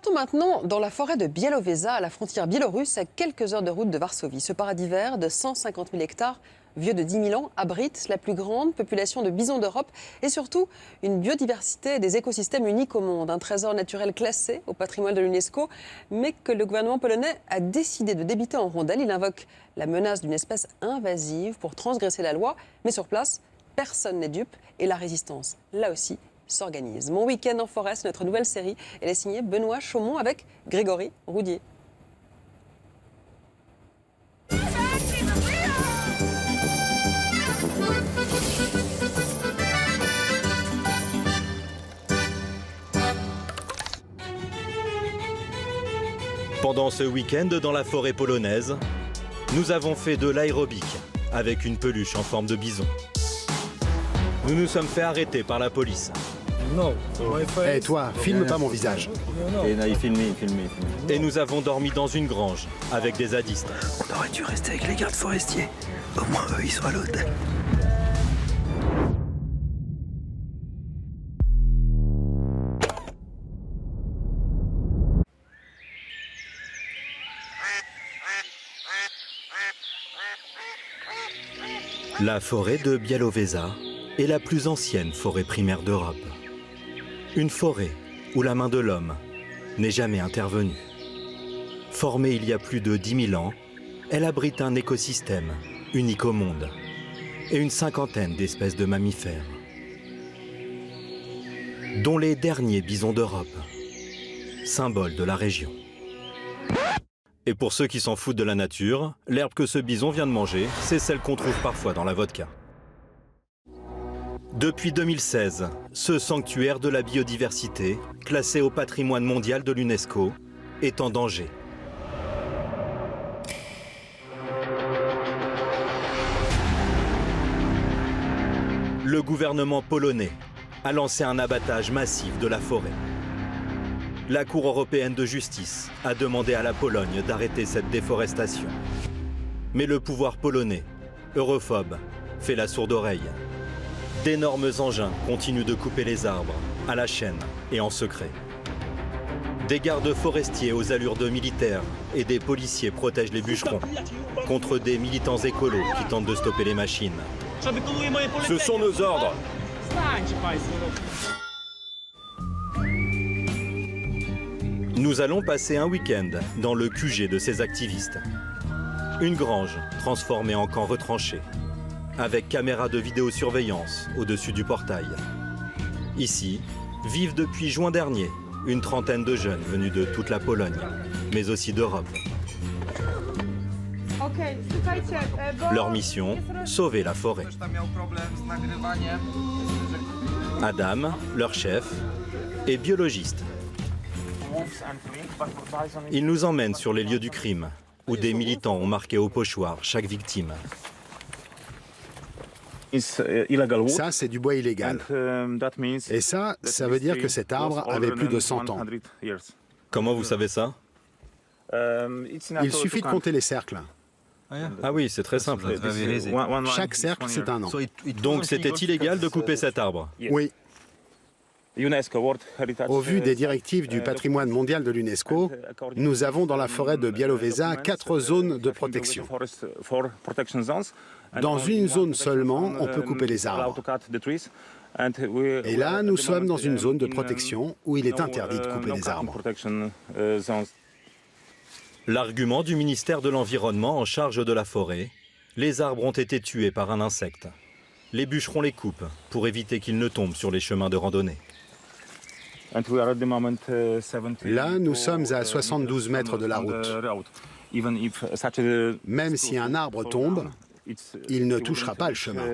Partons maintenant dans la forêt de Białowieża, à la frontière biélorusse, à quelques heures de route de Varsovie. Ce paradis vert de 150 000 hectares, vieux de 10 000 ans, abrite la plus grande population de bisons d'Europe et surtout une biodiversité et des écosystèmes uniques au monde. Un trésor naturel classé au patrimoine de l'UNESCO, mais que le gouvernement polonais a décidé de débiter en rondelles. Il invoque la menace d'une espèce invasive pour transgresser la loi, mais sur place, personne n'est dupe et la résistance, là aussi, s'organise. Mon week-end en forêt, c'est notre nouvelle série. Elle est signée Benoît Chaumont avec Grégory Roudier. Pendant ce week-end dans la forêt polonaise, nous avons fait de l'aérobic avec une peluche en forme de bison. Nous nous sommes fait arrêter par la police. Hé toi, filme pas mon visage. Et nous avons dormi dans une grange avec des zadistes. On aurait dû rester avec les gardes forestiers. Au moins eux, ils sont à l'hôtel. La forêt de Białowieża est la plus ancienne forêt primaire d'Europe. Une forêt où la main de l'homme n'est jamais intervenue. Formée il y a plus de 10 000 ans, elle abrite un écosystème unique au monde et une cinquantaine d'espèces de mammifères, dont les derniers bisons d'Europe, symbole de la région. Et pour ceux qui s'en foutent de la nature, l'herbe que ce bison vient de manger, c'est celle qu'on trouve parfois dans la vodka. Depuis 2016, ce sanctuaire de la biodiversité, classé au patrimoine mondial de l'UNESCO, est en danger. Le gouvernement polonais a lancé un abattage massif de la forêt. La Cour européenne de justice a demandé à la Pologne d'arrêter cette déforestation. Mais le pouvoir polonais, europhobe, fait la sourde oreille. D'énormes engins continuent de couper les arbres, à la chaîne et en secret. Des gardes forestiers aux allures de militaires et des policiers protègent les bûcherons contre des militants écolos qui tentent de stopper les machines. Ce sont nos ordres. Nous allons passer un week-end dans le QG de ces activistes. Une grange transformée en camp retranché, avec caméras de vidéosurveillance au-dessus du portail. Ici, vivent depuis juin dernier une trentaine de jeunes venus de toute la Pologne, mais aussi d'Europe. Leur mission, sauver la forêt. Adam, leur chef, est biologiste. Il nous emmène sur les lieux du crime, où des militants ont marqué au pochoir chaque victime. Ça, c'est du bois illégal. Et ça veut dire que cet arbre avait plus de 100 ans. Comment vous savez ça? Il suffit de compter les cercles. Ah oui, c'est très simple. Chaque cercle, c'est un an. Donc c'était illégal de couper cet arbre? Oui. Au vu des directives du patrimoine mondial de l'UNESCO, nous avons dans la forêt de Białowieża 4 zones de protection. Dans une zone seulement, on peut couper les arbres. Et là, nous sommes dans une zone de protection où il est interdit de couper les arbres. L'argument du ministère de l'Environnement en charge de la forêt, les arbres ont été tués par un insecte. Les bûcherons les coupent pour éviter qu'ils ne tombent sur les chemins de randonnée. Là, nous sommes à 72 mètres de la route. Même si un arbre tombe, il ne touchera pas le chemin.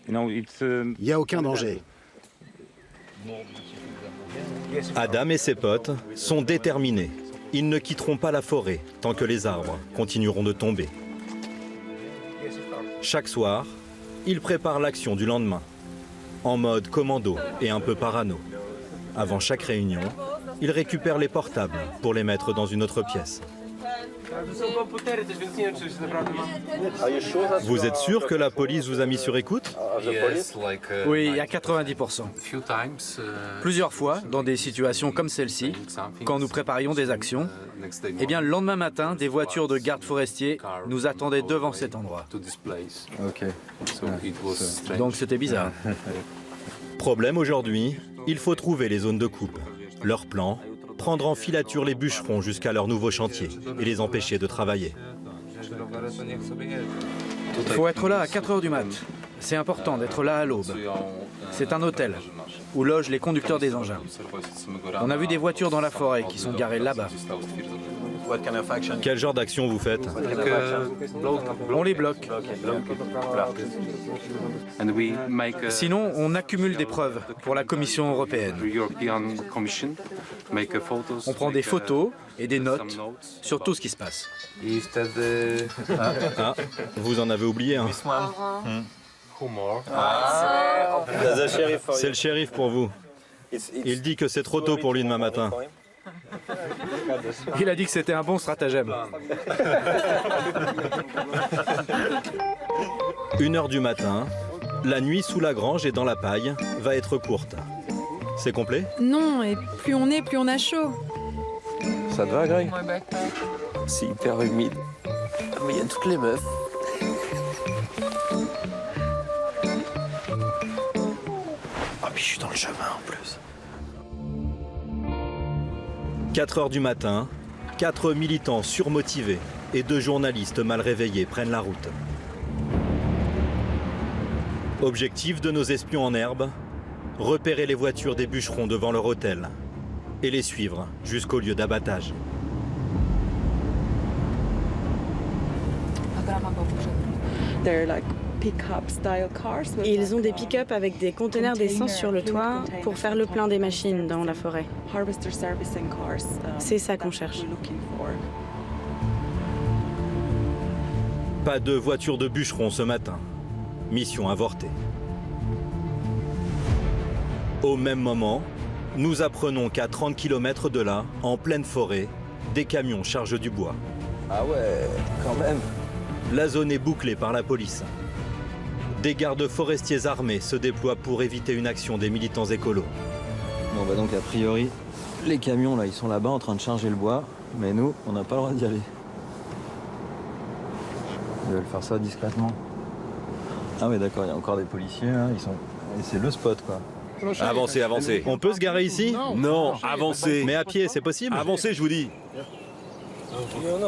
Il n'y a aucun danger. Adam et ses potes sont déterminés. Ils ne quitteront pas la forêt tant que les arbres continueront de tomber. Chaque soir, ils préparent l'action du lendemain, en mode commando et un peu parano. Avant chaque réunion, ils récupèrent les portables pour les mettre dans une autre pièce. Vous êtes sûr que la police vous a mis sur écoute? Oui, à 90%. Plusieurs fois, dans des situations comme celle-ci, quand nous préparions des actions, eh bien, le lendemain matin, des voitures de gardes forestiers nous attendaient devant cet endroit. Donc c'était bizarre. Problème aujourd'hui, il faut trouver les zones de coupe. Leur plan, prendre en filature les bûcherons jusqu'à leur nouveau chantier et les empêcher de travailler. Il faut être là à 4 heures du mat. C'est important d'être là à l'aube. C'est un hôtel où logent les conducteurs des engins. On a vu des voitures dans la forêt qui sont garées là-bas. Quel genre d'action vous faites? On les bloque. Sinon, on accumule des preuves pour la Commission européenne. On prend des photos et des notes sur tout ce qui se passe. Ah, vous en avez oublié un. C'est le shérif pour vous. Il dit que c'est trop tôt pour lui demain matin. Il a dit que c'était un bon stratagème. 1h du matin, la nuit sous la grange et dans la paille va être courte. C'est complet? Non, et plus on est, plus on a chaud. Ça te va, Greg? C'est hyper humide. Mais il y a toutes les meufs. Ah, puis je suis dans le chemin en plus. 4h du matin, 4 militants surmotivés et 2 journalistes mal réveillés prennent la route. Objectif de nos espions en herbe, repérer les voitures des bûcherons devant leur hôtel et les suivre jusqu'au lieu d'abattage. Ils ont des pick-up avec des conteneurs d'essence sur le toit pour faire le plein des machines dans la forêt. C'est ça qu'on cherche. Pas de voiture de bûcheron ce matin. Mission avortée. Au même moment, nous apprenons qu'à 30 km de là, en pleine forêt, des camions chargent du bois. Ah ouais, quand même. La zone est bouclée par la police. Des gardes forestiers armés se déploient pour éviter une action des militants écolos. Bon bah donc a priori, les camions là, ils sont là-bas en train de charger le bois, mais nous, on n'a pas le droit d'y aller. Ils veulent faire ça discrètement. Ah ouais d'accord, il y a encore des policiers là, ils sont... Et c'est le spot quoi. Avancez, avancez. On peut se garer ici? Non, avancez. Mais à pied, c'est possible? Avancez, je vous dis.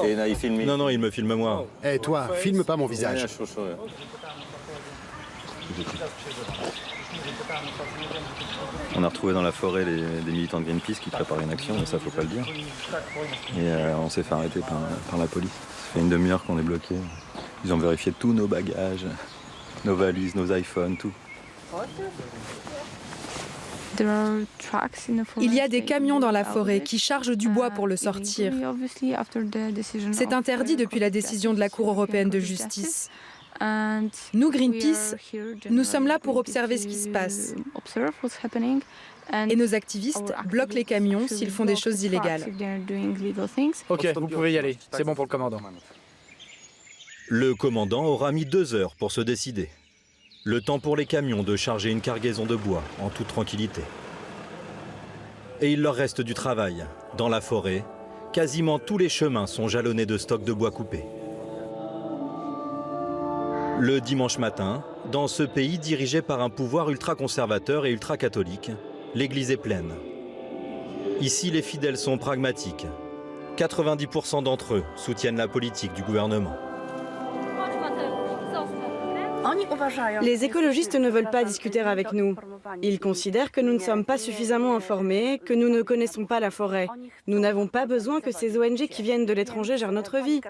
Et là, il filme. Non, non, il me filme moi. Eh toi, filme pas mon visage. On a retrouvé dans la forêt des militants de Greenpeace qui préparaient une action, mais ça faut pas le dire. Et on s'est fait arrêter par la police. Ça fait une demi-heure qu'on est bloqué. Ils ont vérifié tous nos bagages, nos valises, nos iPhones, tout. Il y a des camions dans la forêt qui chargent du bois pour le sortir. C'est interdit depuis la décision de la Cour européenne de justice. Nous, Greenpeace, nous sommes là pour observer ce qui se passe. Et nos activistes bloquent les camions s'ils font des choses illégales. Ok, vous pouvez y aller. C'est bon pour le commandant. Le commandant aura mis 2 heures pour se décider. Le temps pour les camions de charger une cargaison de bois en toute tranquillité. Et il leur reste du travail. Dans la forêt, quasiment tous les chemins sont jalonnés de stocks de bois coupés. Le dimanche matin, dans ce pays dirigé par un pouvoir ultra-conservateur et ultra-catholique, l'église est pleine. Ici, les fidèles sont pragmatiques. 90% d'entre eux soutiennent la politique du gouvernement. Les écologistes ne veulent pas discuter avec nous. Ils considèrent que nous ne sommes pas suffisamment informés, que nous ne connaissons pas la forêt. Nous n'avons pas besoin que ces ONG qui viennent de l'étranger gèrent notre vie.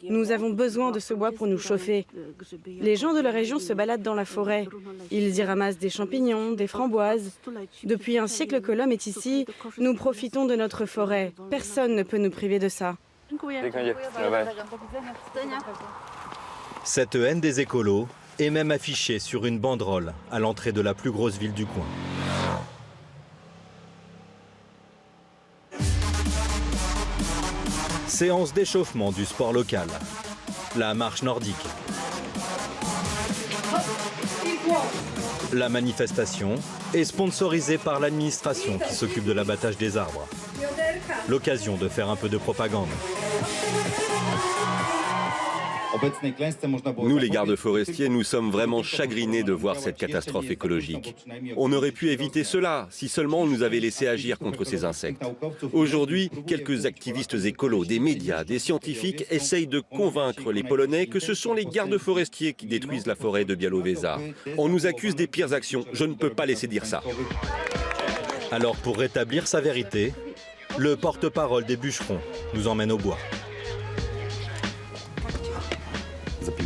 Nous avons besoin de ce bois pour nous chauffer. Les gens de la région se baladent dans la forêt. Ils y ramassent des champignons, des framboises. Depuis un siècle que l'homme est ici, nous profitons de notre forêt. Personne ne peut nous priver de ça. Cette haine des écolos est même affichée sur une banderole à l'entrée de la plus grosse ville du coin. Séance d'échauffement du sport local. La marche nordique. La manifestation est sponsorisée par l'administration qui s'occupe de l'abattage des arbres. L'occasion de faire un peu de propagande. Nous, les gardes forestiers, nous sommes vraiment chagrinés de voir cette catastrophe écologique. On aurait pu éviter cela si seulement on nous avait laissé agir contre ces insectes. Aujourd'hui, quelques activistes écolos, des médias, des scientifiques essayent de convaincre les Polonais que ce sont les gardes forestiers qui détruisent la forêt de Białowieża. On nous accuse des pires actions. Je ne peux pas laisser dire ça. Alors pour rétablir sa vérité, le porte-parole des bûcherons nous emmène au bois.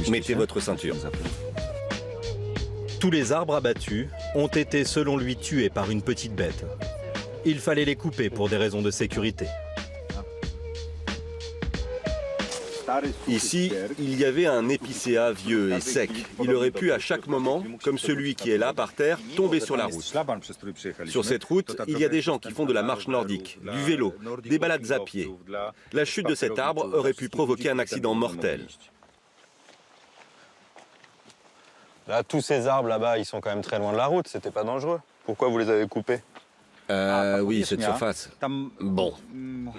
Mettez votre ceinture. Tous les arbres abattus ont été, selon lui, tués par une petite bête. Il fallait les couper pour des raisons de sécurité. Ici, il y avait un épicéa vieux et sec. Il aurait pu à chaque moment, comme celui qui est là par terre, tomber sur la route. Sur cette route, il y a des gens qui font de la marche nordique, du vélo, des balades à pied. La chute de cet arbre aurait pu provoquer un accident mortel. Là, tous ces arbres là-bas, ils sont quand même très loin de la route. C'était pas dangereux. Pourquoi vous les avez coupés? Oui, cette surface. Bon,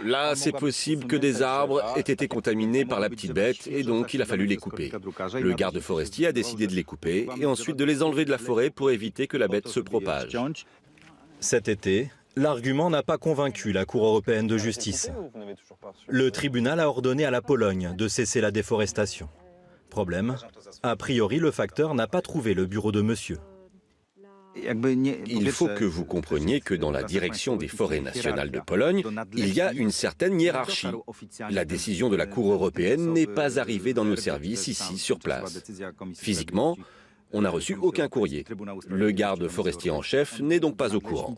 là, c'est possible que des arbres aient été contaminés par la petite bête et donc il a fallu les couper. Le garde forestier a décidé de les couper et ensuite de les enlever de la forêt pour éviter que la bête se propage. Cet été, l'argument n'a pas convaincu la Cour européenne de justice. Le tribunal a ordonné à la Pologne de cesser la déforestation. Problème, a priori, le facteur n'a pas trouvé le bureau de monsieur. Il faut que vous compreniez que dans la direction des forêts nationales de Pologne, il y a une certaine hiérarchie. La décision de la Cour européenne n'est pas arrivée dans nos services ici, sur place. Physiquement, on n'a reçu aucun courrier. Le garde forestier en chef n'est donc pas au courant.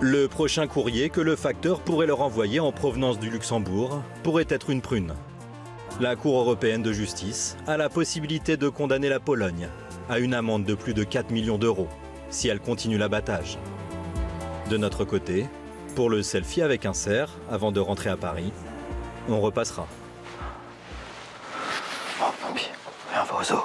Le prochain courrier que le facteur pourrait leur envoyer en provenance du Luxembourg pourrait être une prune. La Cour européenne de justice a la possibilité de condamner la Pologne à une amende de plus de 4 millions d'euros si elle continue l'abattage. De notre côté, pour le selfie avec un cerf, avant de rentrer à Paris, on repassera. Oh, papy, viens, on va au zoo.